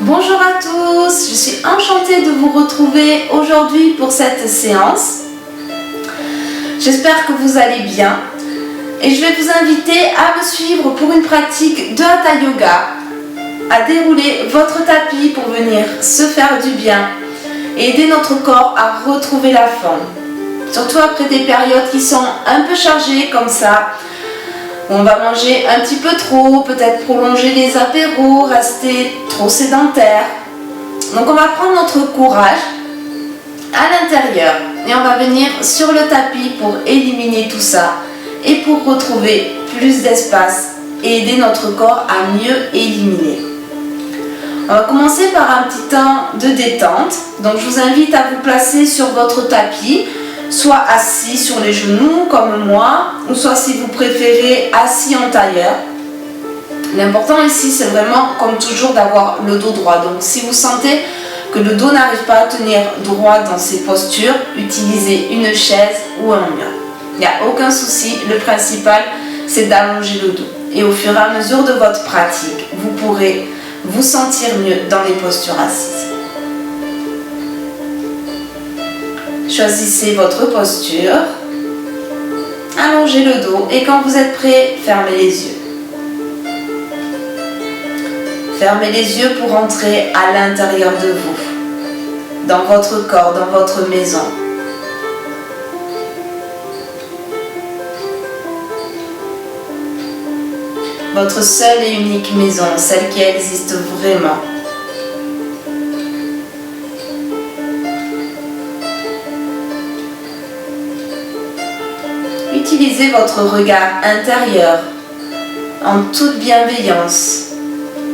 Bonjour à tous, je suis enchantée de vous retrouver aujourd'hui pour cette séance. J'espère que vous allez bien et je vais vous inviter à me suivre pour une pratique de Hatha Yoga, à dérouler votre tapis pour venir se faire du bien et aider notre corps à retrouver la forme. Surtout après des périodes qui sont un peu chargées comme ça, où on va manger un petit peu trop, peut-être prolonger les apéros, rester trop sédentaire. Donc on va prendre notre courage à l'intérieur et on va venir sur le tapis pour éliminer tout ça et pour retrouver plus d'espace et aider notre corps à mieux éliminer. On va commencer par un petit temps de détente. Donc je vous invite à vous placer sur votre tapis, soit assis sur les genoux comme moi, ou soit si vous préférez assis en tailleur. L'important ici c'est vraiment comme toujours d'avoir le dos droit. Donc si vous sentez que le dos n'arrive pas à tenir droit dans ces postures, utilisez une chaise ou un mur. Il n'y a aucun souci, le principal c'est d'allonger le dos. Et au fur et à mesure de votre pratique, vous pourrez vous sentir mieux dans les postures assises. Choisissez votre posture, allongez le dos et quand vous êtes prêt, fermez les yeux. Fermez les yeux pour entrer à l'intérieur de vous, dans votre corps, dans votre maison. Votre seule et unique maison, celle qui existe vraiment. Utilisez votre regard intérieur en toute bienveillance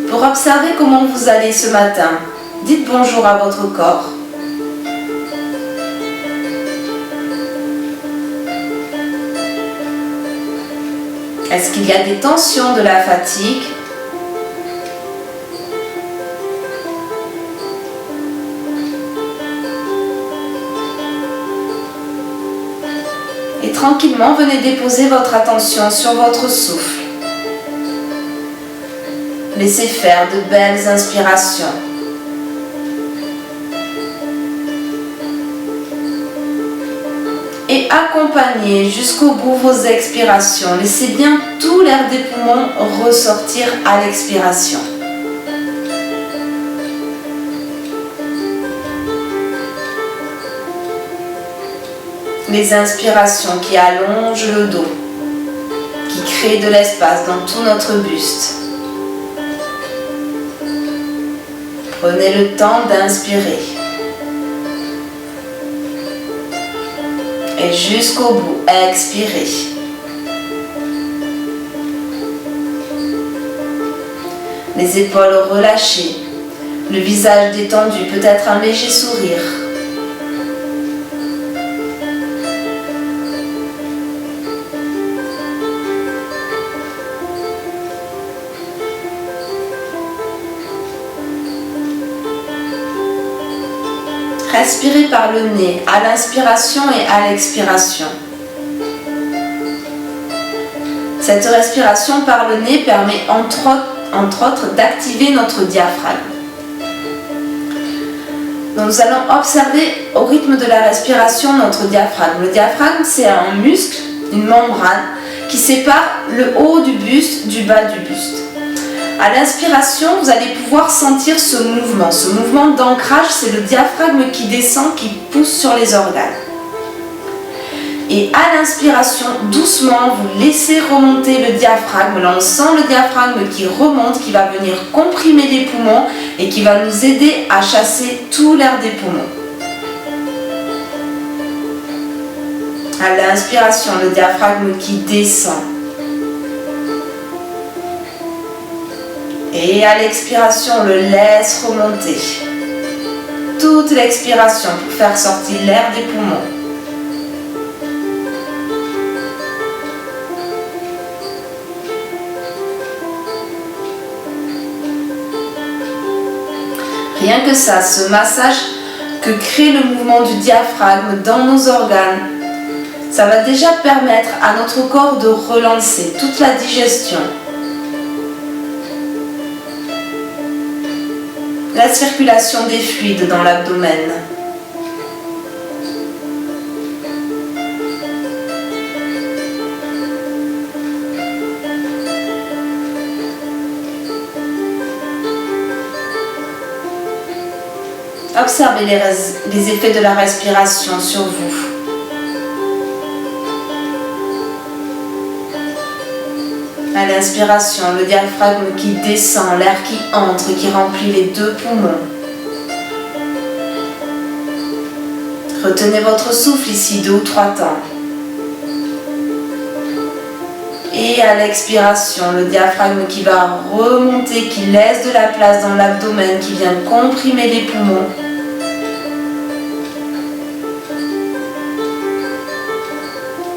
pour observer comment vous allez ce matin. Dites bonjour à votre corps. Est-ce qu'il y a des tensions, de la fatigue? Et tranquillement, venez déposer votre attention sur votre souffle. Laissez faire de belles inspirations. Et accompagnez jusqu'au bout vos expirations. Laissez bien tout l'air des poumons ressortir à l'expiration. Les inspirations qui allongent le dos, qui créent de l'espace dans tout notre buste. Prenez le temps d'inspirer. Et jusqu'au bout, expirez. Les épaules relâchées, le visage détendu, peut-être un léger sourire. Respirez par le nez à l'inspiration et à l'expiration. Cette respiration par le nez permet entre autres d'activer notre diaphragme. Donc nous allons observer au rythme de la respiration notre diaphragme. Le diaphragme, c'est un muscle, une membrane qui sépare le haut du buste du bas du buste. À l'inspiration, vous allez pouvoir sentir ce mouvement. Ce mouvement d'ancrage, c'est le diaphragme qui descend, qui pousse sur les organes. Et à l'inspiration, doucement, vous laissez remonter le diaphragme. Là, on sent le diaphragme qui remonte, qui va venir comprimer les poumons et qui va nous aider à chasser tout l'air des poumons. À l'inspiration, le diaphragme qui descend. Et à l'expiration, on le laisse remonter. Toute l'expiration pour faire sortir l'air des poumons. Rien que ça, ce massage que crée le mouvement du diaphragme dans nos organes, ça va déjà permettre à notre corps de relancer toute la digestion. la circulation des fluides dans l'abdomen. Observez les effets de la respiration sur vous. À l'inspiration, le diaphragme qui descend, l'air qui entre, qui remplit les deux poumons. Retenez votre souffle ici 2 ou 3 temps. Et à l'expiration, le diaphragme qui va remonter, qui laisse de la place dans l'abdomen, qui vient comprimer les poumons.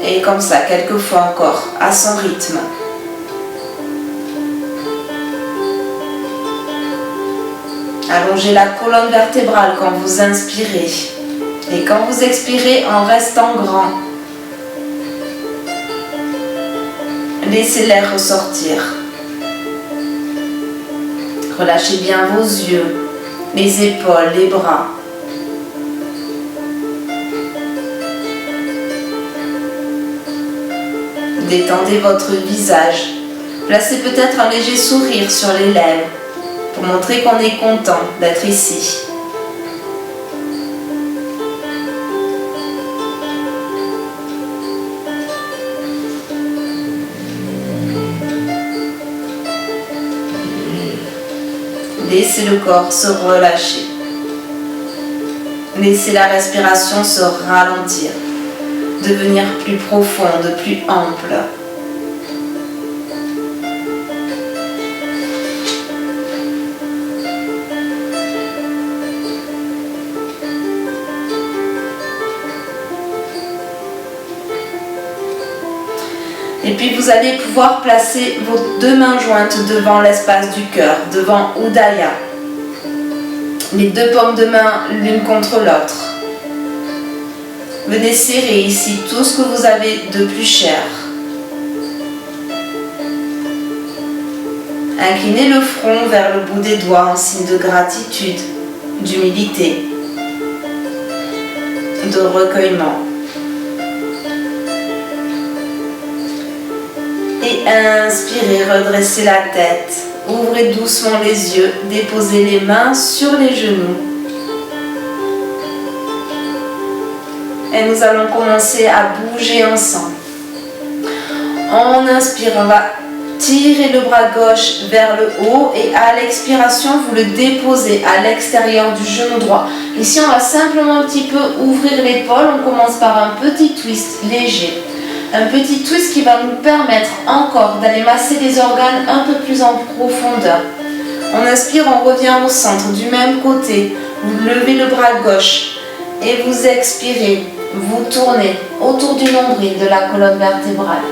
Et comme ça, quelques fois encore, à son rythme. Allongez la colonne vertébrale quand vous inspirez. Et quand vous expirez, en restant grand. Laissez l'air ressortir. Relâchez bien vos yeux, les épaules, les bras. Détendez votre visage. Placez peut-être un léger sourire sur les lèvres pour montrer qu'on est content d'être ici. Laissez le corps se relâcher. Laissez la respiration se ralentir, devenir plus profonde, plus ample. Et puis vous allez pouvoir placer vos 2 mains jointes devant l'espace du cœur, devant Udaya. Les 2 paumes de main l'une contre l'autre. Venez serrer ici tout ce que vous avez de plus cher. Inclinez le front vers le bout des doigts en signe de gratitude, d'humilité, de recueillement. Et inspirez, redressez la tête, ouvrez doucement les yeux, déposez les mains sur les genoux. Et nous allons commencer à bouger ensemble. En inspirant, on va tirer le bras gauche vers le haut et à l'expiration, vous le déposez à l'extérieur du genou droit. Ici, on va simplement un petit peu ouvrir l'épaule. On commence par un petit twist léger. Un petit twist qui va nous permettre encore d'aller masser les organes un peu plus en profondeur. On inspire, on revient au centre du même côté. Vous levez le bras gauche et vous expirez. Vous tournez autour du nombril de la colonne vertébrale.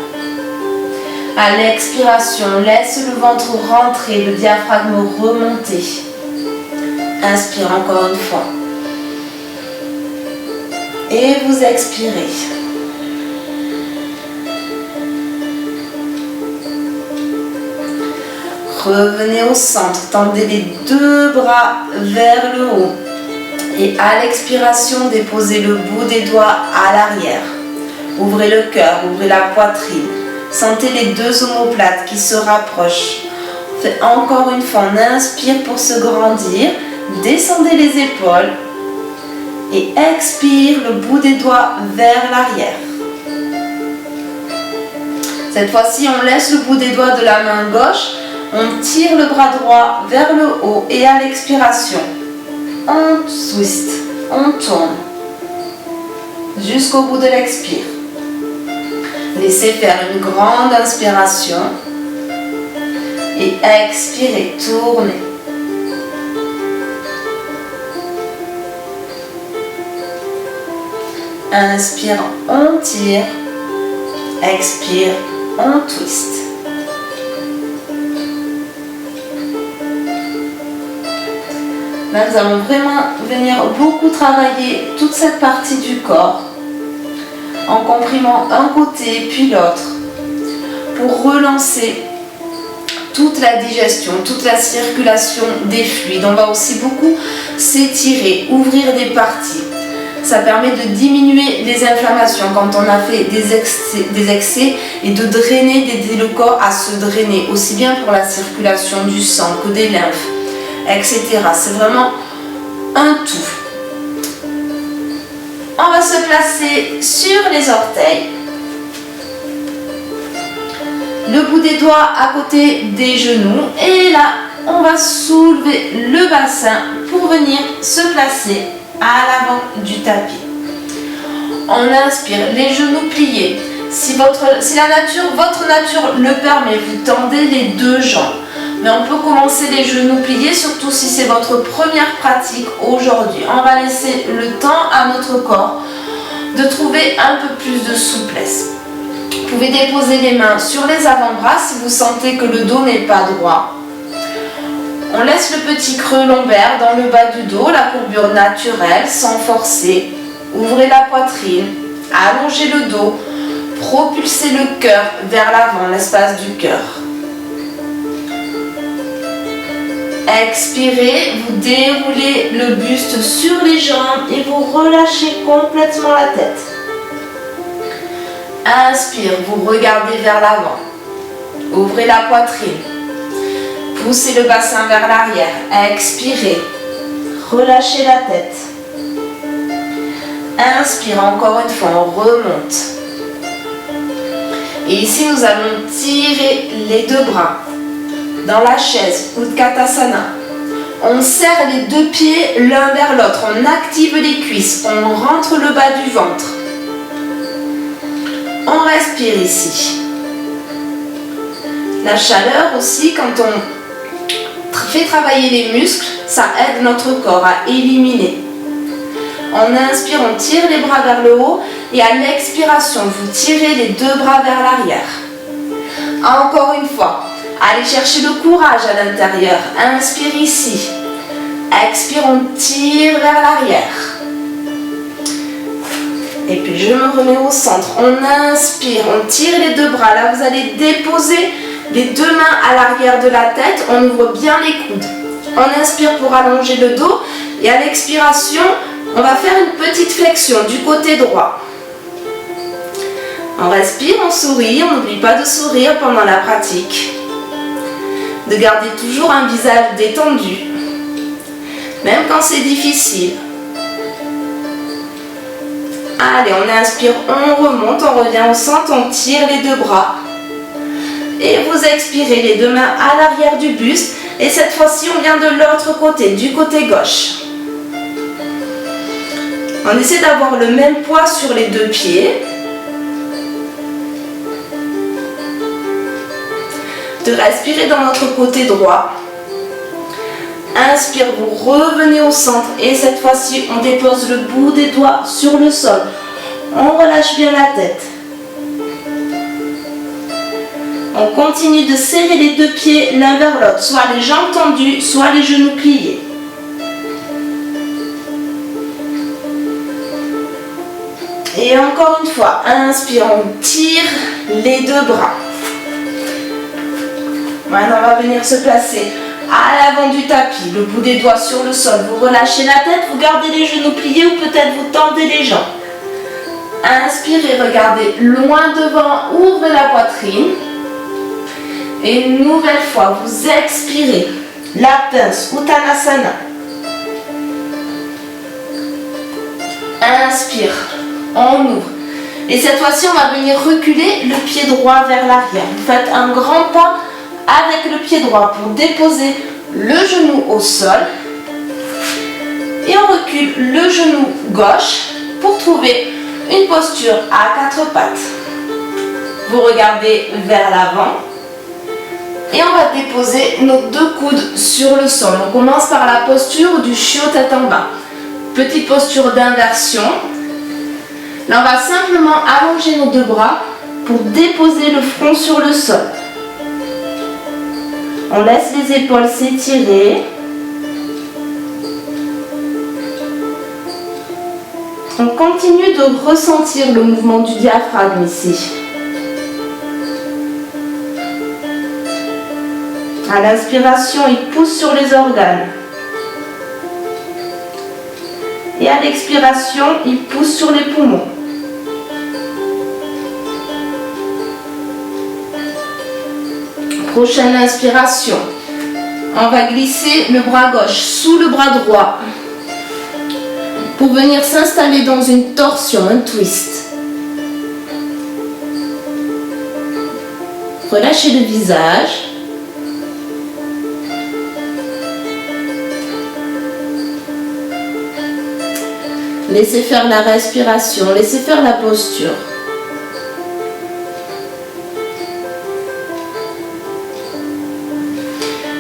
À l'expiration, laisse le ventre rentrer, le diaphragme remonter. Inspire encore une fois. Et vous expirez. Revenez au centre, tendez les 2 bras vers le haut. Et à l'expiration, déposez le bout des doigts à l'arrière. Ouvrez le cœur, ouvrez la poitrine. Sentez les 2 omoplates qui se rapprochent. Faites encore une fois, on inspire pour se grandir. Descendez les épaules. Et expire le bout des doigts vers l'arrière. Cette fois-ci, on laisse le bout des doigts de la main gauche. On tire le bras droit vers le haut et à l'expiration, on twist, on tourne jusqu'au bout de l'expire. Laissez faire une grande inspiration et expirez, tournez. Inspire, on tire, expire, on twist. Là, nous allons vraiment venir beaucoup travailler toute cette partie du corps en comprimant un côté puis l'autre pour relancer toute la digestion, toute la circulation des fluides. On va aussi beaucoup s'étirer, ouvrir des parties. Ça permet de diminuer les inflammations quand on a fait des excès et de drainer, d'aider le corps à se drainer, aussi bien pour la circulation du sang que des lymphes, etc. C'est vraiment un tout. On va se placer sur les orteils, le bout des doigts à côté des genoux et là on va soulever le bassin pour venir se placer à l'avant du tapis. On inspire, les genoux pliés. Si votre nature le permet, vous tendez les deux jambes. Mais on peut commencer les genoux pliés, surtout si c'est votre première pratique aujourd'hui. On va laisser le temps à notre corps de trouver un peu plus de souplesse. Vous pouvez déposer les mains sur les avant-bras si vous sentez que le dos n'est pas droit. On laisse le petit creux lombaire dans le bas du dos, la courbure naturelle, sans forcer. Ouvrez la poitrine, allongez le dos, propulsez le cœur vers l'avant, l'espace du cœur. Expirez, vous déroulez le buste sur les jambes et vous relâchez complètement la tête. Inspire, vous regardez vers l'avant. Ouvrez la poitrine. Poussez le bassin vers l'arrière. Expirez. Relâchez la tête. Inspire encore une fois, on remonte. Et ici, nous allons tirer les deux bras dans la chaise, Utkatasana. On serre les deux pieds l'un vers l'autre. On active les cuisses. On rentre le bas du ventre. On respire ici. La chaleur aussi, quand on fait travailler les muscles, ça aide notre corps à éliminer. On inspire, on tire les bras vers le haut et à l'expiration, vous tirez les deux bras vers l'arrière. Encore une fois, allez chercher le courage à l'intérieur. Inspire ici. Expire, on tire vers l'arrière. Et puis je me remets au centre. On inspire, on tire les deux bras. Là, vous allez déposer les deux mains à l'arrière de la tête. On ouvre bien les coudes. On inspire pour allonger le dos. Et à l'expiration, on va faire une petite flexion du côté droit. On respire, on sourit. On n'oublie pas de sourire pendant la pratique. De garder toujours un visage détendu. Même quand c'est difficile. Allez, on inspire, on remonte, on revient au centre, on tire les deux bras. Et vous expirez les deux mains à l'arrière du buste. Et cette fois-ci, on vient de l'autre côté, du côté gauche. On essaie d'avoir le même poids sur les deux pieds. De respirer dans notre côté droit. Inspire, vous revenez au centre et cette fois-ci, on dépose le bout des doigts sur le sol. On relâche bien la tête. On continue de serrer les deux pieds l'un vers l'autre, soit les jambes tendues, soit les genoux pliés. Et encore une fois, inspire, on tire les deux bras. Maintenant, on va venir se placer à l'avant du tapis, le bout des doigts sur le sol. Vous relâchez la tête, vous gardez les genoux pliés ou peut-être vous tendez les jambes. Inspirez, regardez loin devant, ouvrez la poitrine. Et une nouvelle fois, vous expirez. La pince, Uttanasana. Inspire, on ouvre. Et cette fois-ci, on va venir reculer le pied droit vers l'arrière. Vous faites un grand pas avec le pied droit pour déposer le genou au sol. Et on recule le genou gauche pour trouver une posture à quatre pattes. Vous regardez vers l'avant. Et on va déposer nos deux coudes sur le sol. On commence par la posture du chiot tête en bas. Petite posture d'inversion. Là, on va simplement allonger nos deux bras pour déposer le front sur le sol. On laisse les épaules s'étirer. On continue de ressentir le mouvement du diaphragme ici. À l'inspiration, il pousse sur les organes. Et à l'expiration, il pousse sur les poumons. Prochaine inspiration. On va glisser le bras gauche sous le bras droit pour venir s'installer dans une torsion, un twist. Relâchez le visage. Laissez faire la respiration, laissez faire la posture.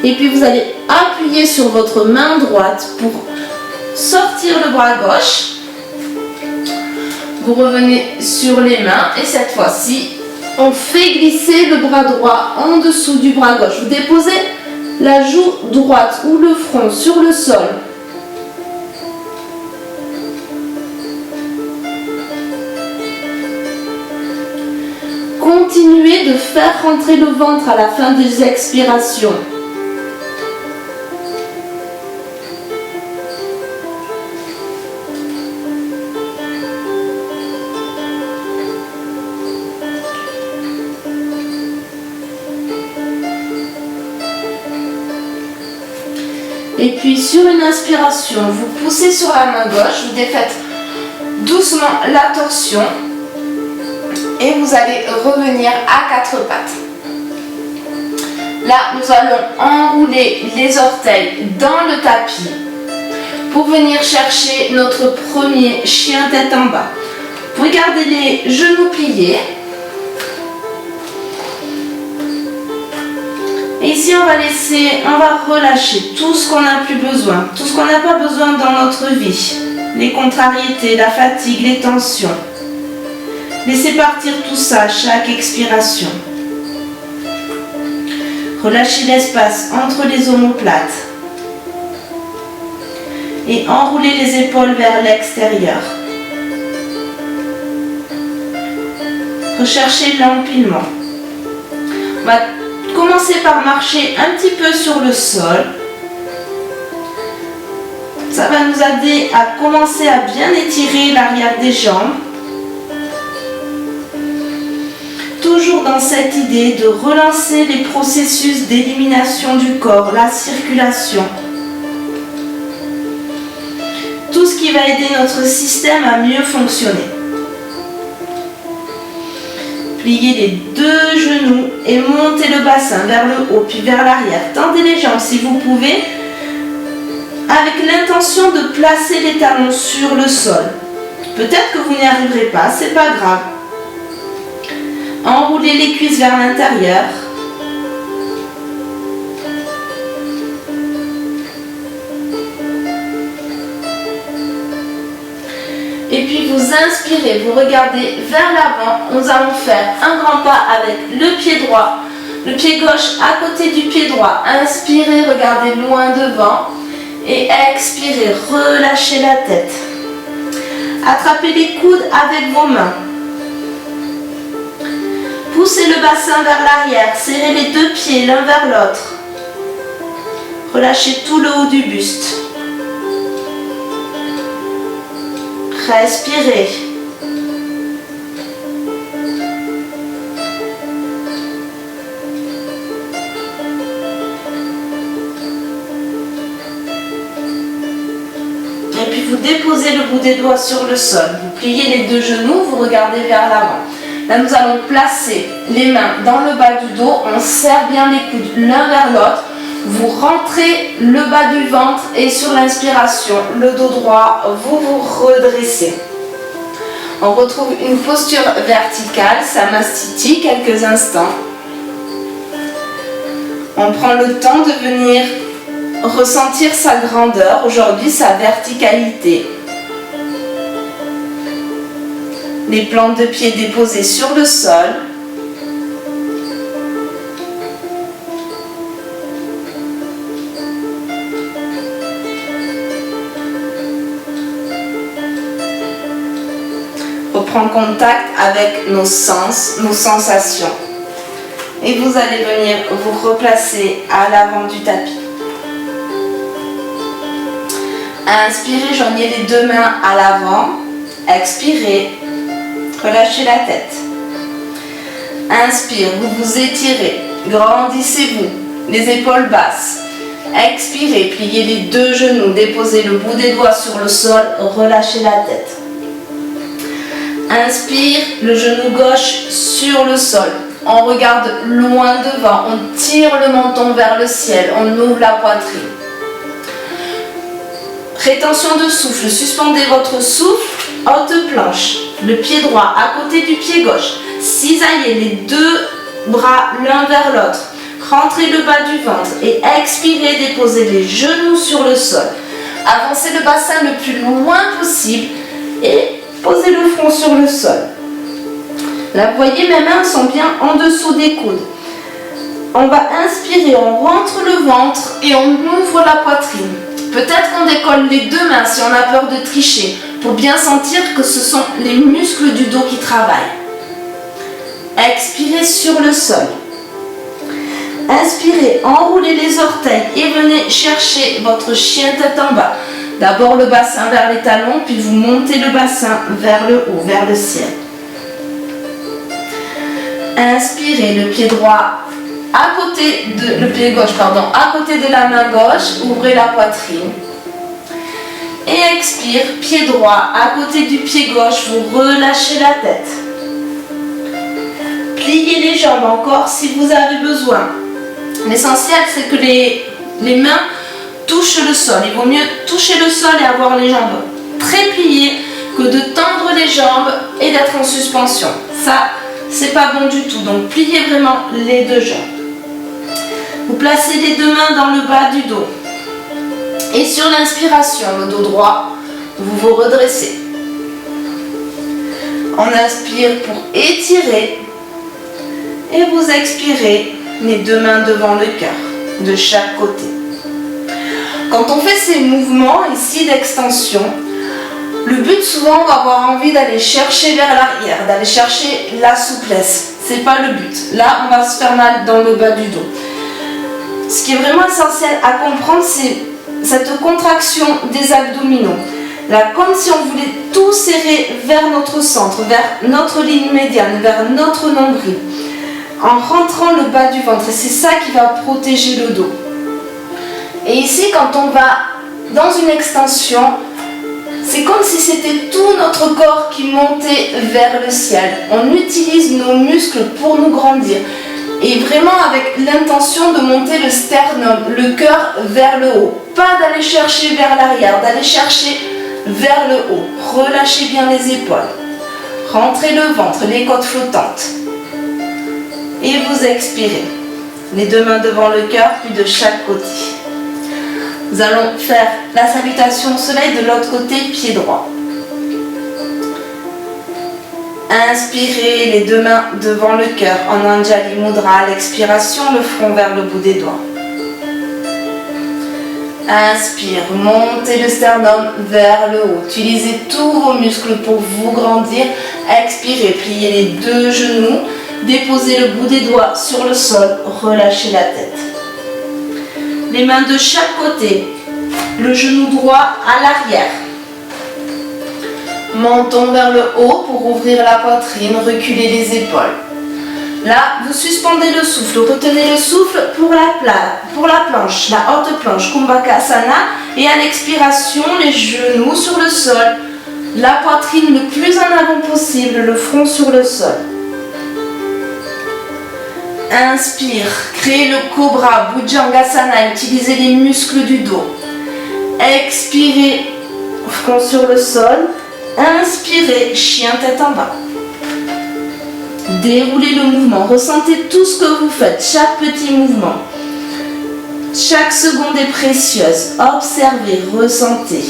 Et puis vous allez appuyer sur votre main droite pour sortir le bras gauche. Vous revenez sur les mains et cette fois-ci, on fait glisser le bras droit en dessous du bras gauche. Vous déposez la joue droite ou le front sur le sol. Continuez de faire rentrer le ventre à la fin des expirations. Et puis sur une inspiration, vous poussez sur la main gauche, vous défaites doucement la torsion et vous allez revenir à quatre pattes. Là, nous allons enrouler les orteils dans le tapis pour venir chercher notre premier chien tête en bas. Vous gardez les genoux pliés. Et ici, on va relâcher tout ce qu'on n'a plus besoin, tout ce qu'on n'a pas besoin dans notre vie. Les contrariétés, la fatigue, les tensions. Laissez partir tout ça à chaque expiration. Relâchez l'espace entre les omoplates. Et enroulez les épaules vers l'extérieur. Recherchez l'empilement. On va commencer par marcher un petit peu sur le sol. Ça va nous aider à commencer à bien étirer l'arrière des jambes. Toujours dans cette idée de relancer les processus d'élimination du corps, la circulation. Tout ce qui va aider notre système à mieux fonctionner. Pliez les deux genoux et montez le bassin vers le haut puis vers l'arrière. Tendez les jambes si vous pouvez avec l'intention de placer les talons sur le sol. Peut-être que vous n'y arriverez pas, c'est pas grave. Enroulez les cuisses vers l'intérieur. Et puis vous inspirez, vous regardez vers l'avant. Nous allons faire un grand pas avec le pied droit, le pied gauche à côté du pied droit. Inspirez, regardez loin devant. Et expirez, relâchez la tête. Attrapez les coudes avec vos mains. Poussez le bassin vers l'arrière, serrez les deux pieds l'un vers l'autre. Relâchez tout le haut du buste. Respirez. Et puis vous déposez le bout des doigts sur le sol. Vous pliez les deux genoux, vous regardez vers l'avant. Là, nous allons placer les mains dans le bas du dos. On serre bien les coudes l'un vers l'autre. Vous rentrez le bas du ventre et sur l'inspiration, le dos droit, vous vous redressez. On retrouve une posture verticale, Samastiti, quelques instants. On prend le temps de venir ressentir sa grandeur, aujourd'hui sa verticalité. Les plantes de pied déposées sur le sol. Reprendre contact avec nos sens, nos sensations. Et vous allez venir vous replacer à l'avant du tapis. Inspirez, joignez les deux mains à l'avant. Expirez, relâchez la tête. Inspire, vous vous étirez, grandissez-vous, les épaules basses. Expirez, pliez les deux genoux, déposez le bout des doigts sur le sol, relâchez la tête. Inspire, le genou gauche sur le sol. On regarde loin devant, on tire le menton vers le ciel, on ouvre la poitrine. Rétention de souffle, suspendez votre souffle, haute planche. Le pied droit à côté du pied gauche. Cisaillez les deux bras l'un vers l'autre. Rentrez le bas du ventre et expirez, déposez les genoux sur le sol. Avancez le bassin le plus loin possible et posez le front sur le sol. Là, vous voyez, mes mains sont bien en dessous des coudes. On va inspirer, on rentre le ventre et on ouvre la poitrine. Peut-être qu'on décolle les deux mains si on a peur de tricher, pour bien sentir que ce sont les muscles du dos qui travaillent. Expirez sur le sol. Inspirez, enroulez les orteils et venez chercher votre chien tête en bas. D'abord le bassin vers les talons, puis vous montez le bassin vers le haut, vers le ciel. Inspirez, le pied droit à côté de le pied gauche, à côté de la main gauche, ouvrez la poitrine. Et expire, pied droit à côté du pied gauche, vous relâchez la tête. Pliez les jambes encore si vous avez besoin. L'essentiel, c'est que les mains touchent le sol. Il vaut mieux toucher le sol et avoir les jambes très pliées que de tendre les jambes et d'être en suspension. Ça, c'est pas bon du tout. Donc, pliez vraiment les deux jambes. Vous placez les deux mains dans le bas du dos. Et sur l'inspiration, le dos droit, vous vous redressez. On inspire pour étirer. Et vous expirez, les deux mains devant le cœur, de chaque côté. Quand on fait ces mouvements ici d'extension, le but souvent, on va avoir envie d'aller chercher vers l'arrière, d'aller chercher la souplesse. C'est pas le but. Là, on va se faire mal dans le bas du dos. Ce qui est vraiment essentiel à comprendre, c'est cette contraction des abdominaux. Là, comme si on voulait tout serrer vers notre centre, vers notre ligne médiane, vers notre nombril, en rentrant le bas du ventre. Et c'est ça qui va protéger le dos. Et ici, quand on va dans une extension, c'est comme si c'était tout notre corps qui montait vers le ciel. On utilise nos muscles pour nous grandir. Et vraiment avec l'intention de monter le sternum, le cœur vers le haut. Pas d'aller chercher vers l'arrière, d'aller chercher vers le haut. Relâchez bien les épaules. Rentrez le ventre, les côtes flottantes. Et vous expirez. Les deux mains devant le cœur, puis de chaque côté. Nous allons faire la salutation au soleil de l'autre côté, pied droit. Inspirez, les deux mains devant le cœur en Anjali Mudra. À l'expiration, le front vers le bout des doigts. Inspire, montez le sternum vers le haut. Utilisez tous vos muscles pour vous grandir. Expirez, pliez les deux genoux. Déposez le bout des doigts sur le sol. Relâchez la tête. Les mains de chaque côté. Le genou droit à l'arrière. Menton vers le haut pour ouvrir la poitrine, reculez les épaules. Là, vous suspendez le souffle, retenez le souffle pour la planche, la haute planche, Kumbhakasana. Et à l'expiration, les genoux sur le sol, la poitrine le plus en avant possible, le front sur le sol. Inspire, créez le cobra, Bhujangasana, utilisez les muscles du dos. Expirez, front sur le sol. Inspirez, chien tête en bas. Déroulez le mouvement, ressentez tout ce que vous faites, chaque petit mouvement. Chaque seconde est précieuse. Observez, ressentez.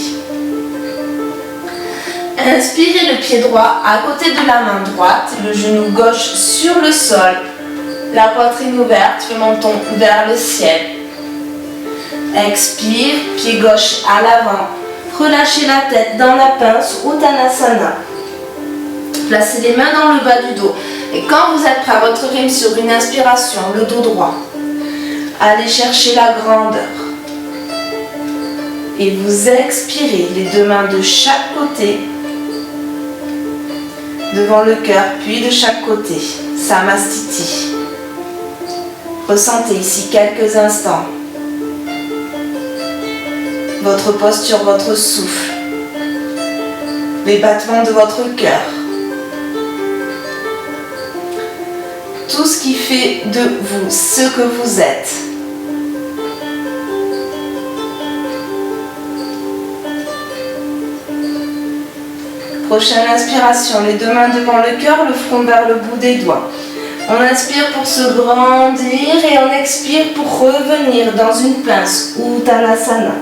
Inspirez le pied droit à côté de la main droite, le genou gauche sur le sol, la poitrine ouverte, le menton vers le ciel. Expire, pied gauche à l'avant. Relâchez la tête dans la pince, Uttanasana. Placez les mains dans le bas du dos. Et quand vous êtes prêt à votre rythme sur une inspiration, le dos droit, allez chercher la grandeur. Et vous expirez les deux mains de chaque côté, devant le cœur, puis de chaque côté. Samastiti. Ressentez ici quelques instants votre posture, votre souffle, les battements de votre cœur. Tout ce qui fait de vous ce que vous êtes. Prochaine inspiration, les deux mains devant le cœur, le front vers le bout des doigts. On inspire pour se grandir et on expire pour revenir dans une pince, Uttanasana.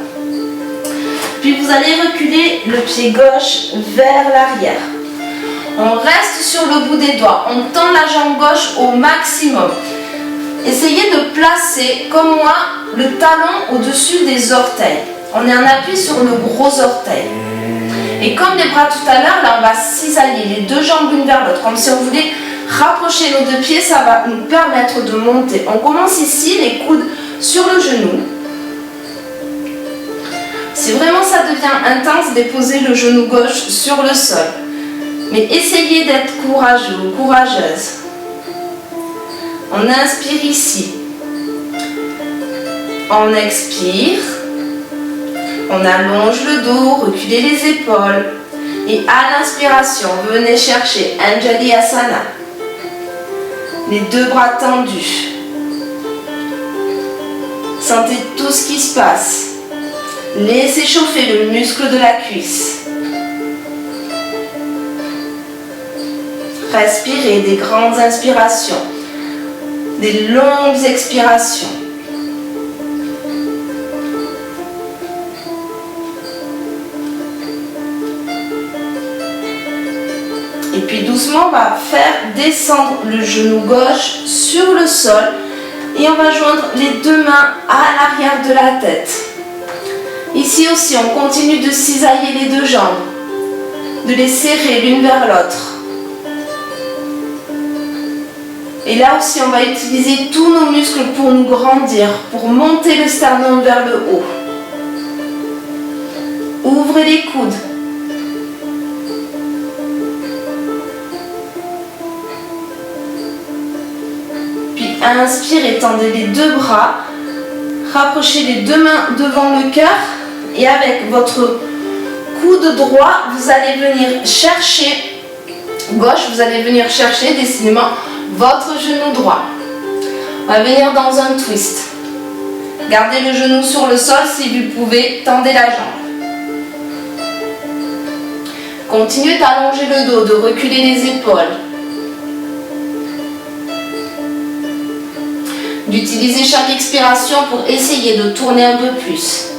Puis vous allez reculer le pied gauche vers l'arrière. On reste sur le bout des doigts, on tend la jambe gauche au maximum. Essayez de placer, comme moi, le talon au-dessus des orteils. On est en appui sur le gros orteil. Et comme les bras tout à l'heure, là on va cisailler les deux jambes l'une vers l'autre, comme si on voulait rapprocher nos deux pieds, ça va nous permettre de monter. On commence ici, les coudes sur le genou. Si vraiment ça devient intense, déposez le genou gauche sur le sol. Mais essayez d'être courageux ou courageuse. On inspire ici. On expire. On allonge le dos, reculez les épaules. Et à l'inspiration, venez chercher Anjali Asana. Les deux bras tendus. Sentez tout ce qui se passe. Laissez chauffer le muscle de la cuisse. Respirez des grandes inspirations, des longues expirations. Et puis doucement, on va faire descendre le genou gauche sur le sol et on va joindre les deux mains à l'arrière de la tête. Ici aussi, on continue de cisailler les deux jambes, de les serrer l'une vers l'autre. Et là aussi, on va utiliser tous nos muscles pour nous grandir, pour monter le sternum vers le haut. Ouvrez les coudes. Puis inspirez, tendez les deux bras. Rapprochez les deux mains devant le cœur. Et avec votre coude droit, vous allez venir chercher, gauche, vous allez venir chercher décidément votre genou droit. On va venir dans un twist. Gardez le genou sur le sol si vous pouvez, tendez la jambe. Continuez d'allonger le dos, de reculer les épaules. D'utiliser chaque expiration pour essayer de tourner un peu plus.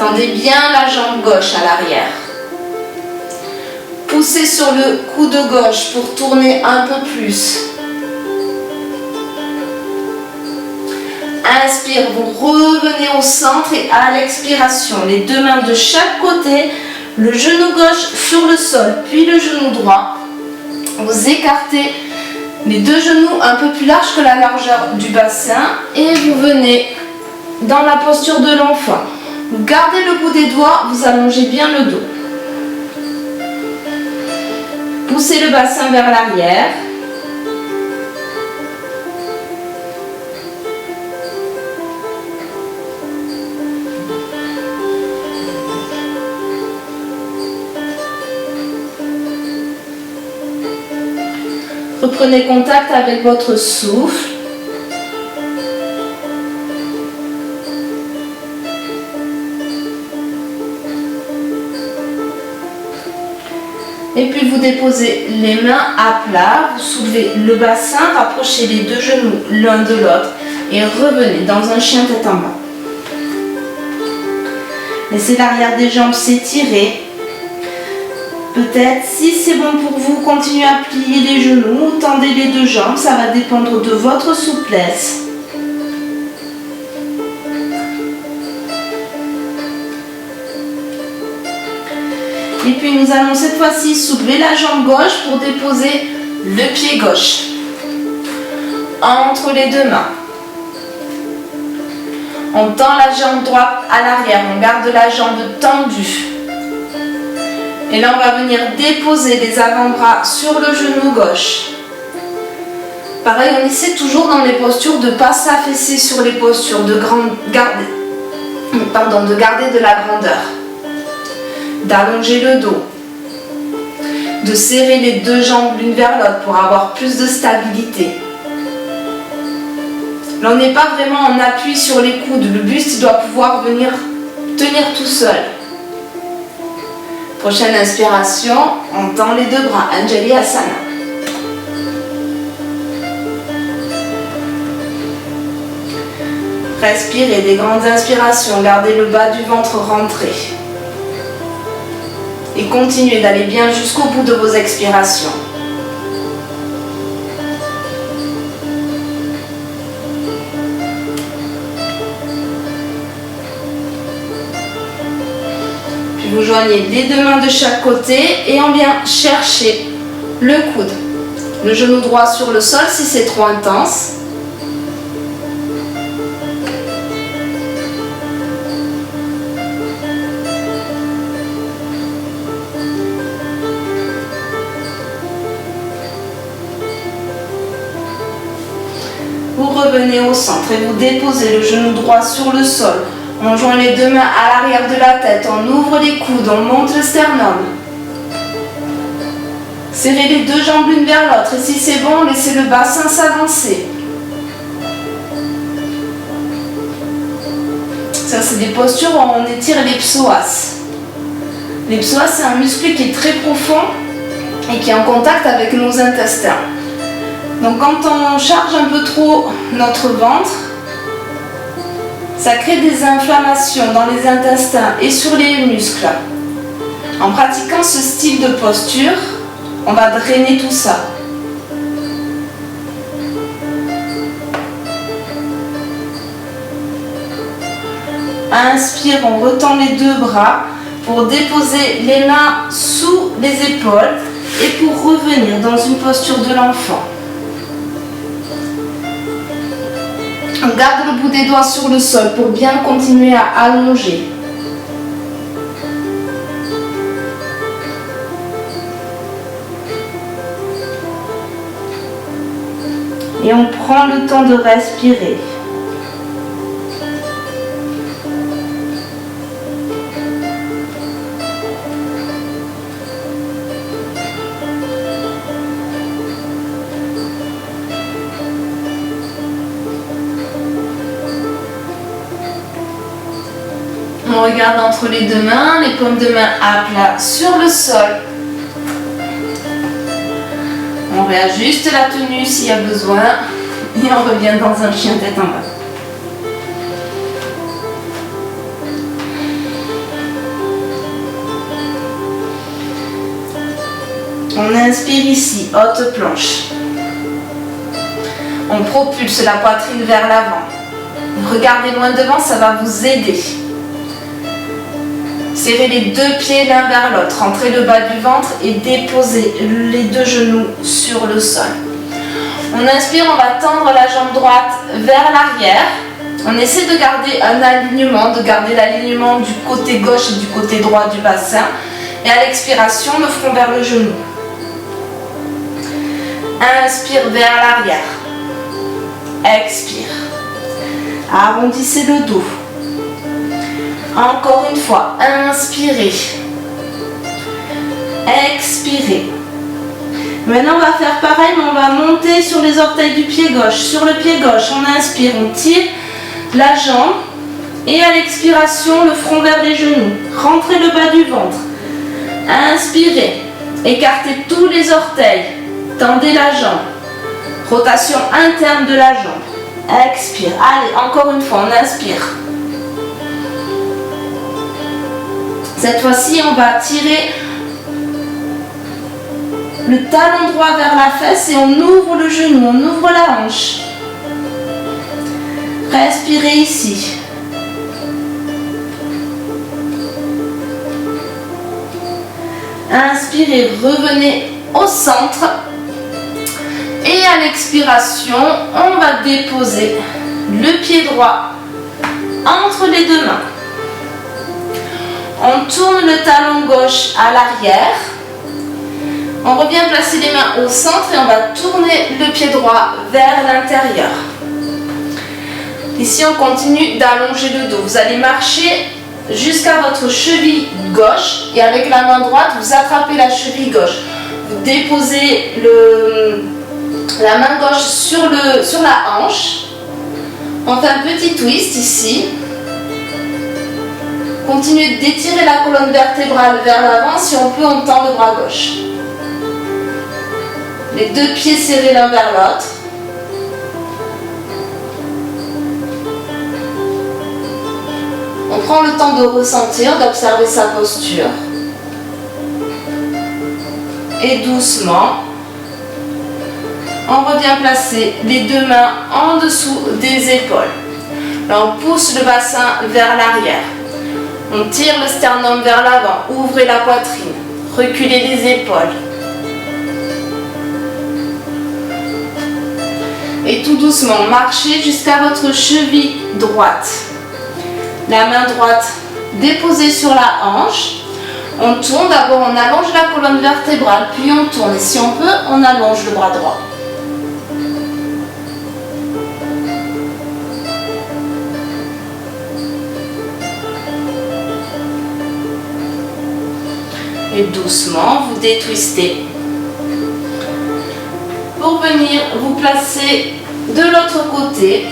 Tendez bien la jambe gauche à l'arrière. Poussez sur le coude gauche pour tourner un peu plus. Inspire, vous revenez au centre et à l'expiration, les deux mains de chaque côté, le genou gauche sur le sol, puis le genou droit. Vous écartez les deux genoux un peu plus larges que la largeur du bassin et vous venez dans la posture de l'enfant. Vous gardez le bout des doigts, vous allongez bien le dos. Poussez le bassin vers l'arrière. Reprenez contact avec votre souffle. Et puis vous déposez les mains à plat, vous soulevez le bassin, rapprochez les deux genoux l'un de l'autre et revenez dans un chien tête en bas. Laissez l'arrière des jambes s'étirer. Peut-être, si c'est bon pour vous, continuez à plier les genoux, tendez les deux jambes, ça va dépendre de votre souplesse. Et puis nous allons cette fois-ci soulever la jambe gauche pour déposer le pied gauche entre les deux mains. On tend la jambe droite à l'arrière, on garde la jambe tendue. Et là, on va venir déposer les avant-bras sur le genou gauche. Pareil, on essaie toujours dans les postures de ne pas s'affaisser sur les postures, de garder de la grandeur, d'allonger le dos, de serrer les deux jambes l'une vers l'autre pour avoir plus de stabilité. Là, on n'est pas vraiment en appui sur les coudes, le buste doit pouvoir venir tenir tout seul. Prochaine inspiration, on tend les deux bras, Anjali Asana. Respirez des grandes inspirations, gardez le bas du ventre rentré. Et continuez d'aller bien jusqu'au bout de vos expirations. Puis vous joignez les deux mains de chaque côté et on vient chercher le coude. Le genou droit sur le sol si c'est trop intense. Vous revenez au centre et vous déposez le genou droit sur le sol. On joint les deux mains à l'arrière de la tête, on ouvre les coudes, on monte le sternum. Serrez les deux jambes l'une vers l'autre et si c'est bon, laissez le bassin s'avancer. Ça, c'est des postures où on étire les psoas. Les psoas, c'est un muscle qui est très profond et qui est en contact avec nos intestins. Donc quand on charge un peu trop notre ventre, ça crée des inflammations dans les intestins et sur les muscles. En pratiquant ce style de posture, on va drainer tout ça. Inspire, on retend les deux bras pour déposer les mains sous les épaules et pour revenir dans une posture de l'enfant. On garde le bout des doigts sur le sol pour bien continuer à allonger. Et on prend le temps de respirer. On regarde entre les deux mains, les paumes de main à plat sur le sol. On réajuste la tenue s'il y a besoin et on revient dans un chien tête en bas. On inspire ici, haute planche. On propulse la poitrine vers l'avant. Regardez loin devant, ça va vous aider. Serrez les deux pieds l'un vers l'autre, rentrez le bas du ventre et déposez les deux genoux sur le sol. On inspire, on va tendre la jambe droite vers l'arrière. On essaie de garder un alignement, de garder l'alignement du côté gauche et du côté droit du bassin. Et à l'expiration, le front vers le genou. Inspire vers l'arrière. Expire. Arrondissez le dos. Encore une fois, inspirez. Expirez. Maintenant, on va faire pareil, mais on va monter sur les orteils du pied gauche. Sur le pied gauche, on inspire, on tire la jambe. Et à l'expiration, le front vers les genoux. Rentrez le bas du ventre. Inspirez. Écartez tous les orteils. Tendez la jambe. Rotation interne de la jambe. Expire. Allez, encore une fois, on inspire. Cette fois-ci, on va tirer le talon droit vers la fesse et on ouvre le genou, on ouvre la hanche. Respirez ici. Inspirez, revenez au centre. Et à l'expiration, on va déposer le pied droit entre les deux mains. On tourne le talon gauche à l'arrière. On revient placer les mains au centre et on va tourner le pied droit vers l'intérieur. Ici, on continue d'allonger le dos. Vous allez marcher jusqu'à votre cheville gauche et avec la main droite, vous attrapez la cheville gauche. Vous déposez la main gauche sur la hanche. On fait un petit twist ici. Continuez d'étirer la colonne vertébrale vers l'avant. Si on peut, on tend le bras gauche. Les deux pieds serrés l'un vers l'autre. On prend le temps de ressentir, d'observer sa posture. Et doucement, on revient placer les deux mains en dessous des épaules. Là, on pousse le bassin vers l'arrière. On tire le sternum vers l'avant. Ouvrez la poitrine. Reculez les épaules. Et tout doucement, marchez jusqu'à votre cheville droite. La main droite déposée sur la hanche. On tourne, d'abord on allonge la colonne vertébrale, puis on tourne. Et si on peut, on allonge le bras droit. Et doucement, vous détwistez. Pour venir vous placer de l'autre côté,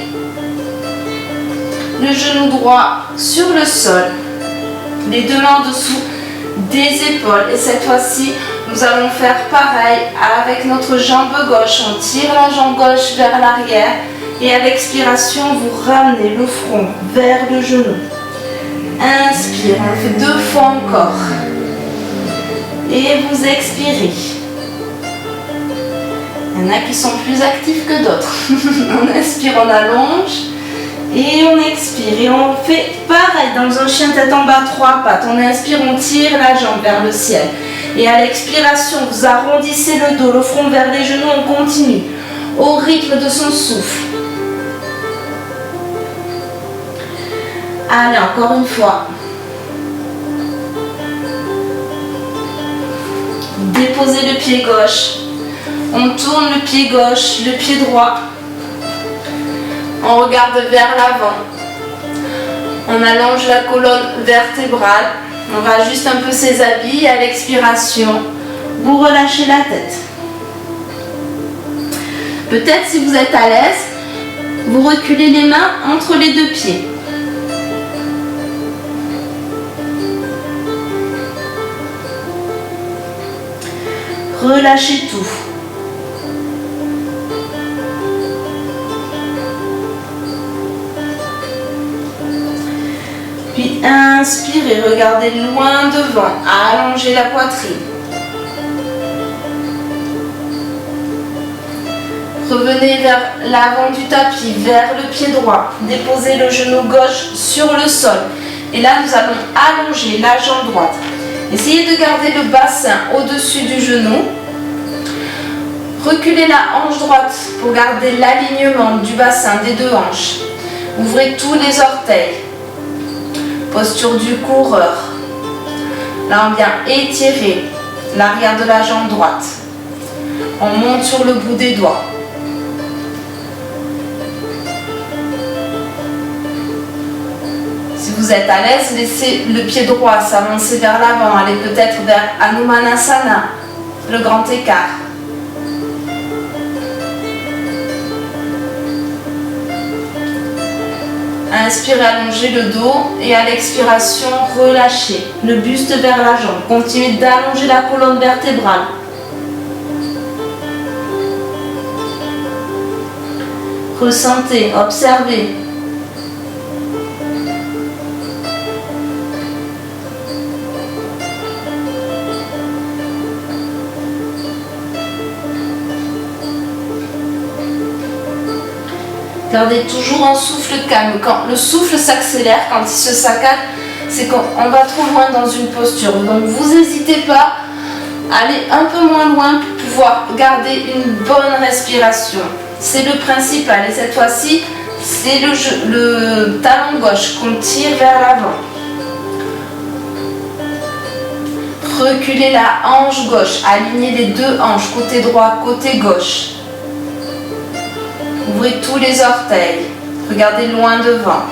le genou droit sur le sol, les deux mains en dessous des épaules. Et cette fois-ci, nous allons faire pareil avec notre jambe gauche. On tire la jambe gauche vers l'arrière et à l'expiration, vous ramenez le front vers le genou. Inspire, on fait 2 fois encore. Et vous expirez. Il y en a qui sont plus actifs que d'autres. On inspire, on allonge. Et on expire. Et on fait pareil dans un chien tête en bas, 3 pattes. On inspire, on tire la jambe vers le ciel. Et à l'expiration, vous arrondissez le dos, le front vers les genoux. On continue au rythme de son souffle. Allez, encore une fois. Déposez le pied gauche. On tourne le pied gauche, le pied droit. On regarde vers l'avant. On allonge la colonne vertébrale. On rajuste un peu ses habits. À l'expiration, vous relâchez la tête. Peut-être si vous êtes à l'aise, vous reculez les mains entre les deux pieds. Relâchez tout. Puis inspirez, regardez loin devant, allongez la poitrine. Revenez vers l'avant du tapis, vers le pied droit. Déposez le genou gauche sur le sol. Et là, nous allons allonger la jambe droite. Essayez de garder le bassin au-dessus du genou. Reculez la hanche droite pour garder l'alignement du bassin des deux hanches. Ouvrez tous les orteils. Posture du coureur. Là, on vient étirer l'arrière de la jambe droite. On monte sur le bout des doigts. Si vous êtes à l'aise, laissez le pied droit s'avancer vers l'avant. Allez peut-être vers Hanumanasana, le grand écart. Inspirez, allongez le dos et à l'expiration, relâchez le buste vers la jambe. Continuez d'allonger la colonne vertébrale. Ressentez, observez. Gardez toujours un souffle calme. Quand le souffle s'accélère, quand il se saccade, c'est qu'on va trop loin dans une posture. Donc vous n'hésitez pas Allez un peu moins loin pour pouvoir garder une bonne respiration. C'est le principal. Et cette fois-ci, c'est le talon gauche qu'on tire vers l'avant. Reculez la hanche gauche. Alignez les deux hanches, côté droit, côté gauche. Ouvrez tous les orteils. Regardez loin devant.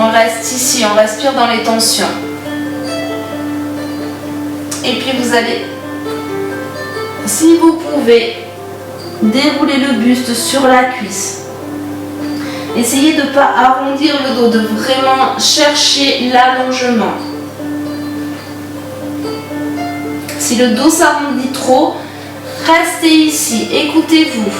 On reste ici, on respire dans les tensions. Et puis vous allez, si vous pouvez, dérouler le buste sur la cuisse. Essayez de ne pas arrondir le dos, de vraiment chercher l'allongement. Si le dos s'arrondit trop, restez ici, écoutez-vous.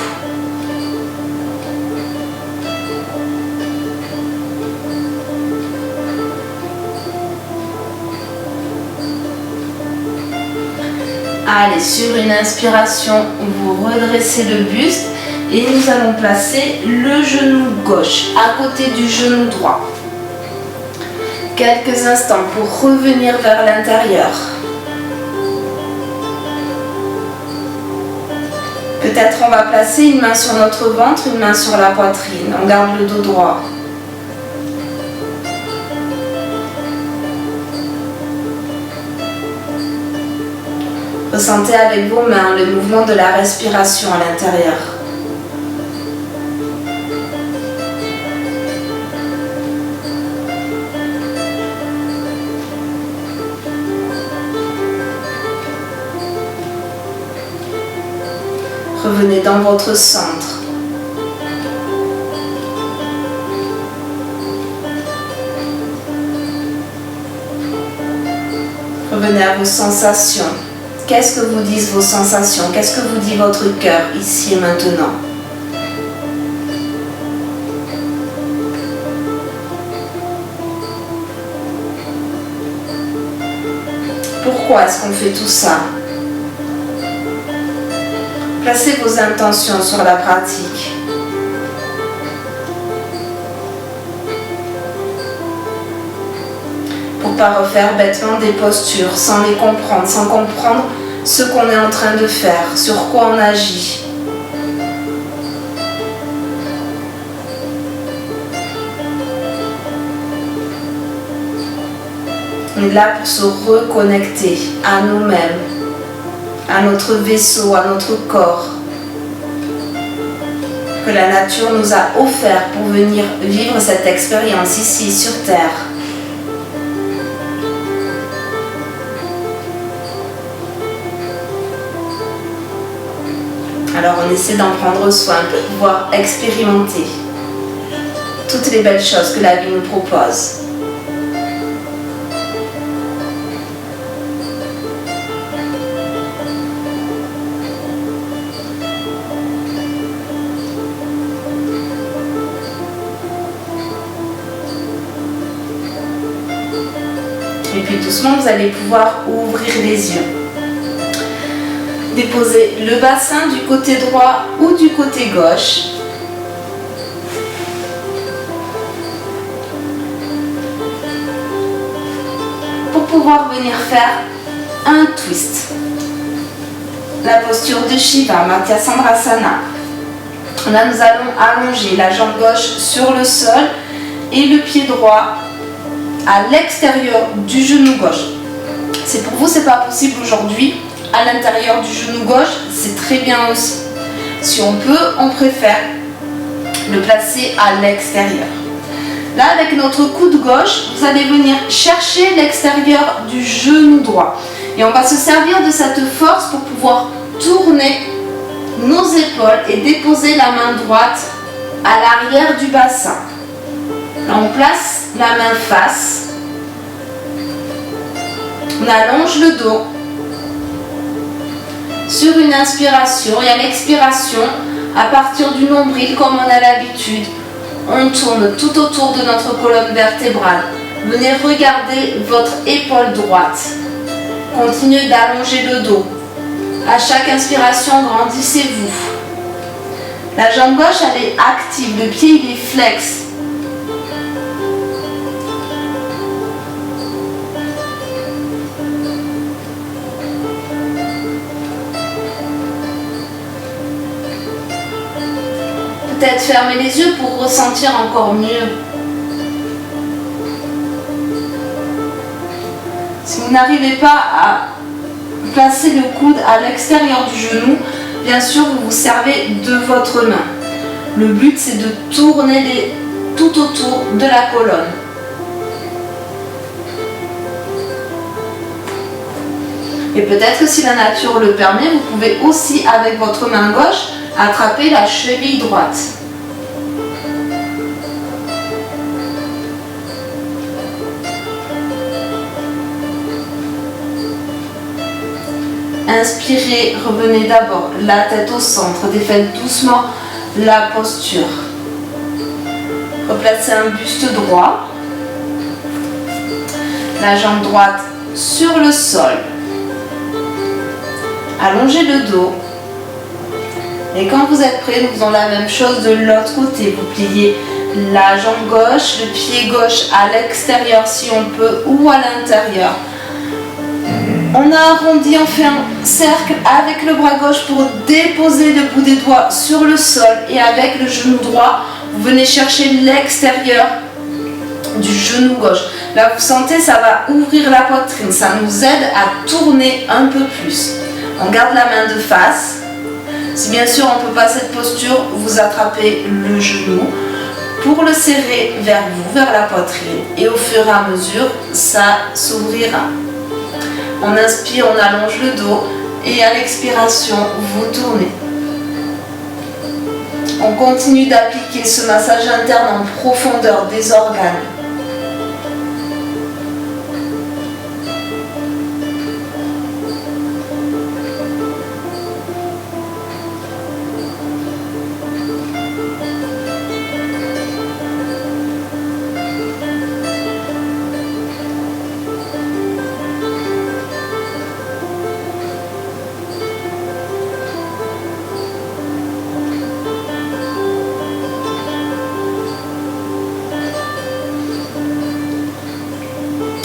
Allez, sur une inspiration, vous redressez le buste et nous allons placer le genou gauche à côté du genou droit. Quelques instants pour revenir vers l'intérieur. Peut-être on va placer une main sur notre ventre, une main sur la poitrine. On garde le dos droit. Ressentez avec vos mains le mouvement de la respiration à l'intérieur. Revenez dans votre centre. Revenez à vos sensations. Qu'est-ce que vous disent vos sensations? Qu'est-ce que vous dit votre cœur ici et maintenant? Pourquoi est-ce qu'on fait tout ça? Placez vos intentions sur la pratique. Pour ne pas refaire bêtement des postures, sans les comprendre, sans comprendre ce qu'on est en train de faire, sur quoi on agit. On est là pour se reconnecter à nous-mêmes, à notre vaisseau, à notre corps, que la nature nous a offert pour venir vivre cette expérience ici sur Terre. Alors on essaie d'en prendre soin pour pouvoir expérimenter toutes les belles choses que la vie nous propose. Et puis doucement, vous allez pouvoir ouvrir les yeux. Déposez le bassin du côté droit ou du côté gauche. Pour pouvoir venir faire un twist. La posture de Shiva, Matsyendrasana. Là, nous allons allonger la jambe gauche sur le sol et le pied droit à l'extérieur du genou gauche. C'est pour vous, c'est pas possible aujourd'hui. À l'intérieur du genou gauche, c'est très bien aussi. Si on peut, on préfère le placer à l'extérieur. Là, avec notre coude gauche, vous allez venir chercher l'extérieur du genou droit. Et on va se servir de cette force pour pouvoir tourner nos épaules et déposer la main droite à l'arrière du bassin. Là, on place la main face. On allonge le dos. Sur une inspiration et à l'expiration, à partir du nombril comme on a l'habitude, on tourne tout autour de notre colonne vertébrale. Venez regarder votre épaule droite. Continuez d'allonger le dos. À chaque inspiration, grandissez-vous. La jambe gauche, elle est active, le pied, il est flex. Peut-être fermer les yeux pour ressentir encore mieux. Si vous n'arrivez pas à placer le coude à l'extérieur du genou, bien sûr, vous vous servez de votre main. Le but, c'est de tourner tout autour de la colonne. Et peut-être que si la nature le permet, vous pouvez aussi, avec votre main gauche, attraper la cheville droite. Inspirez, revenez d'abord la tête au centre, défaites doucement la posture. Replacez un buste droit, la jambe droite sur le sol. Allongez le dos. Et quand vous êtes prêt, nous faisons la même chose de l'autre côté. Vous pliez la jambe gauche, le pied gauche à l'extérieur si on peut ou à l'intérieur. On a arrondi, on fait un cercle avec le bras gauche pour déposer le bout des doigts sur le sol. Et avec le genou droit, vous venez chercher l'extérieur du genou gauche. Là, vous sentez, ça va ouvrir la poitrine. Ça nous aide à tourner un peu plus. On garde la main de face. Si bien sûr on ne peut pas cette posture, vous attrapez le genou pour le serrer vers vous, vers la poitrine. Et au fur et à mesure, ça s'ouvrira. On inspire, on allonge le dos et à l'expiration, vous tournez. On continue d'appliquer ce massage interne en profondeur des organes.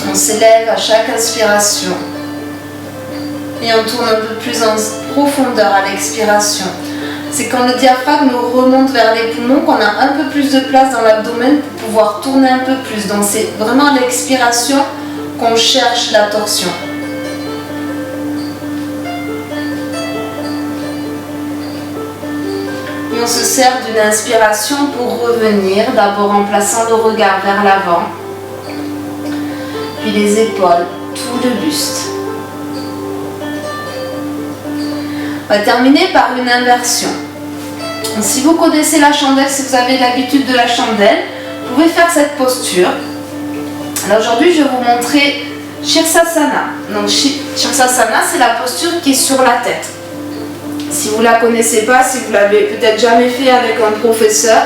On s'élève à chaque inspiration et on tourne un peu plus en profondeur à l'expiration. C'est quand le diaphragme nous remonte vers les poumons qu'on a un peu plus de place dans l'abdomen pour pouvoir tourner un peu plus. Donc c'est vraiment à l'expiration qu'on cherche la torsion. Et on se sert d'une inspiration pour revenir, d'abord en plaçant le regard vers l'avant. Puis les épaules, tout le buste. On va terminer par une inversion. Donc, si vous connaissez la chandelle, si vous avez l'habitude de la chandelle, vous pouvez faire cette posture. Alors aujourd'hui, je vais vous montrer Sirsasana. Donc Sirsasana, c'est la posture qui est sur la tête. Si vous ne la connaissez pas, si vous l'avez peut-être jamais fait avec un professeur,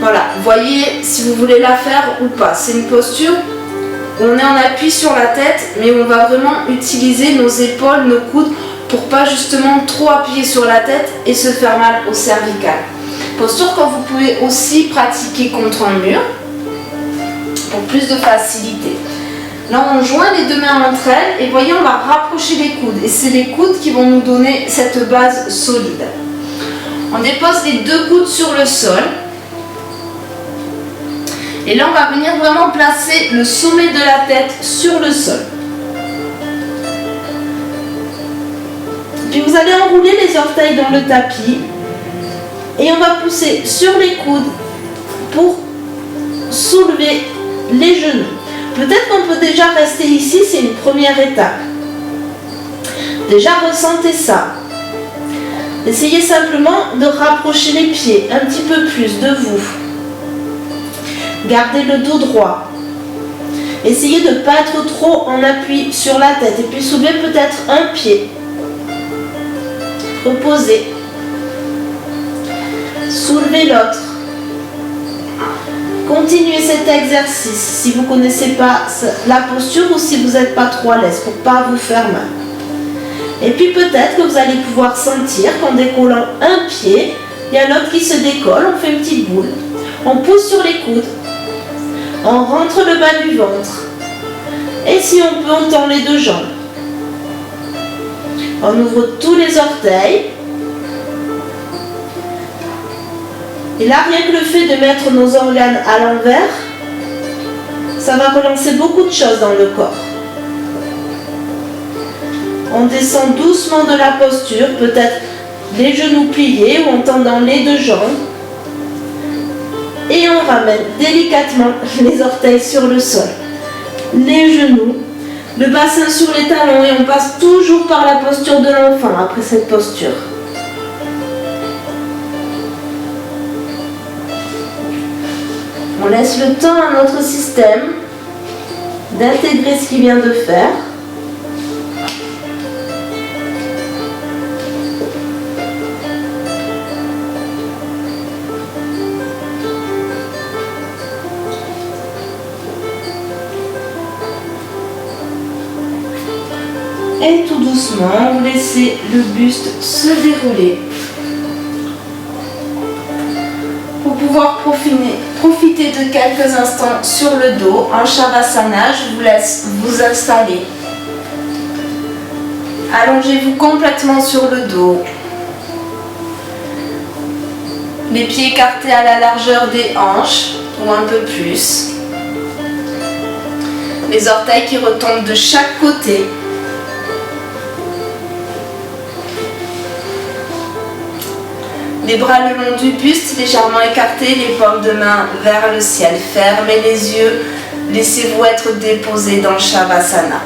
voilà, voyez si vous voulez la faire ou pas. C'est une posture où on est en appui sur la tête, mais on va vraiment utiliser nos épaules, nos coudes, pour pas justement trop appuyer sur la tête et se faire mal au cervical. Posture que vous pouvez aussi pratiquer contre un mur, pour plus de facilité. Là, on joint les deux mains entre elles et voyez, on va rapprocher les coudes. Et c'est les coudes qui vont nous donner cette base solide. On dépose les deux coudes sur le sol. Et là, on va venir vraiment placer le sommet de la tête sur le sol. Puis vous allez enrouler les orteils dans le tapis. Et on va pousser sur les coudes pour soulever les genoux. Peut-être qu'on peut déjà rester ici, c'est une première étape. Déjà, ressentez ça. Essayez simplement de rapprocher les pieds un petit peu plus de vous. Gardez le dos droit. Essayez de ne pas être trop en appui sur la tête. Et puis soulevez peut-être un pied. Reposez. Soulevez l'autre. Continuez cet exercice si vous ne connaissez pas la posture ou si vous n'êtes pas trop à l'aise pour ne pas vous faire mal. Et puis peut-être que vous allez pouvoir sentir qu'en décollant un pied, il y a l'autre qui se décolle, on fait une petite boule. On pousse sur les coudes, on rentre le bas du ventre. Et si on peut, on tend les deux jambes. On ouvre tous les orteils. Et là, rien que le fait de mettre nos organes à l'envers, ça va relancer beaucoup de choses dans le corps. On descend doucement de la posture, peut-être les genoux pliés ou en tendant les deux jambes. Et on ramène délicatement les orteils sur le sol. Les genoux, le bassin sur les talons et on passe toujours par la posture de l'enfant après cette posture. On laisse le temps à notre système d'intégrer ce qu'il vient de faire. Et tout doucement, vous laissez le buste se dérouler. Pour pouvoir profiter de quelques instants sur le dos, en Shavasana, je vous laisse vous installer. Allongez-vous complètement sur le dos. Les pieds écartés à la largeur des hanches, ou un peu plus. Les orteils qui retombent de chaque côté. Les bras le long du buste, légèrement écartés, les paumes de main vers le ciel. Fermez les yeux, laissez-vous être déposé dans Shavasana.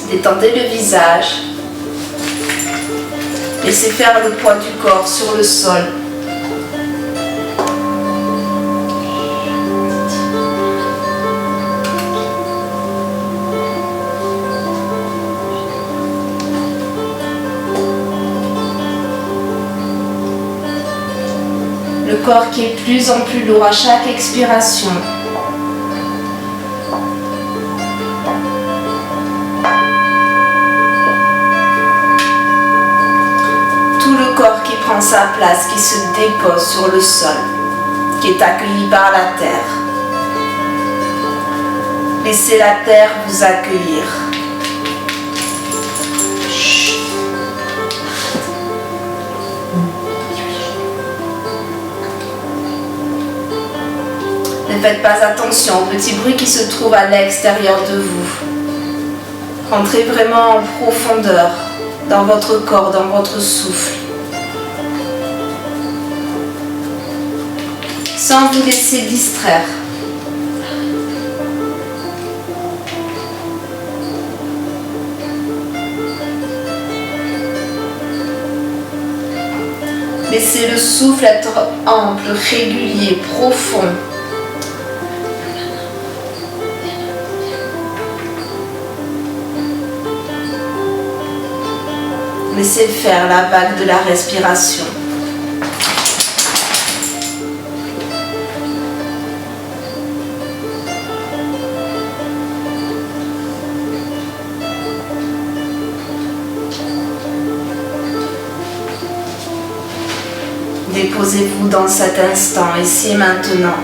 Détendez le visage. Laissez faire le poids du corps sur le sol. Le corps qui est de plus en plus lourd à chaque expiration. Tout le corps qui prend sa place, qui se dépose sur le sol, qui est accueilli par la terre. Laissez la terre vous accueillir. Ne faites pas attention aux petits bruits qui se trouvent à l'extérieur de vous. Rentrez vraiment en profondeur dans votre corps, dans votre souffle. Sans vous laisser distraire. Laissez le souffle être ample, régulier, profond. Laissez faire la vague de la respiration. Déposez-vous dans cet instant, ici et maintenant.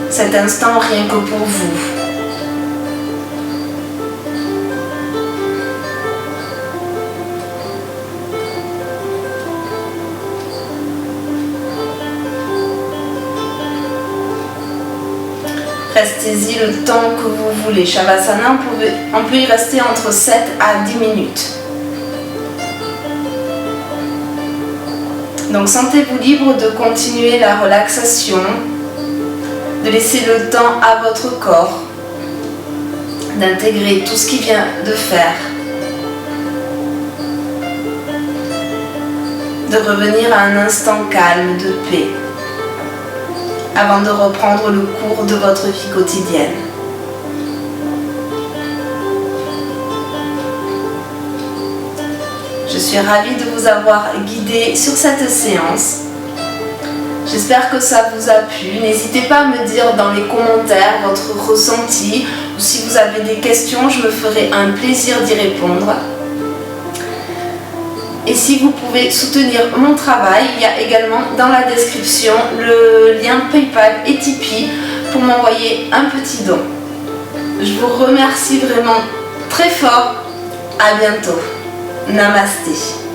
Cet instant rien que pour vous. Restez-y le temps que vous voulez. Shavasana, on peut y rester entre 7 à 10 minutes. Donc sentez-vous libre de continuer la relaxation, de laisser le temps à votre corps, d'intégrer tout ce qu'il vient de faire, de revenir à un instant calme, de paix, avant de reprendre le cours de votre vie quotidienne. Je suis ravie de vous avoir guidé sur cette séance. J'espère que ça vous a plu. N'hésitez pas à me dire dans les commentaires votre ressenti ou si vous avez des questions, je me ferai un plaisir d'y répondre. Et si vous pouvez soutenir mon travail, il y a également dans la description le lien PayPal et Tipeee pour m'envoyer un petit don. Je vous remercie vraiment très fort. À bientôt. Namasté.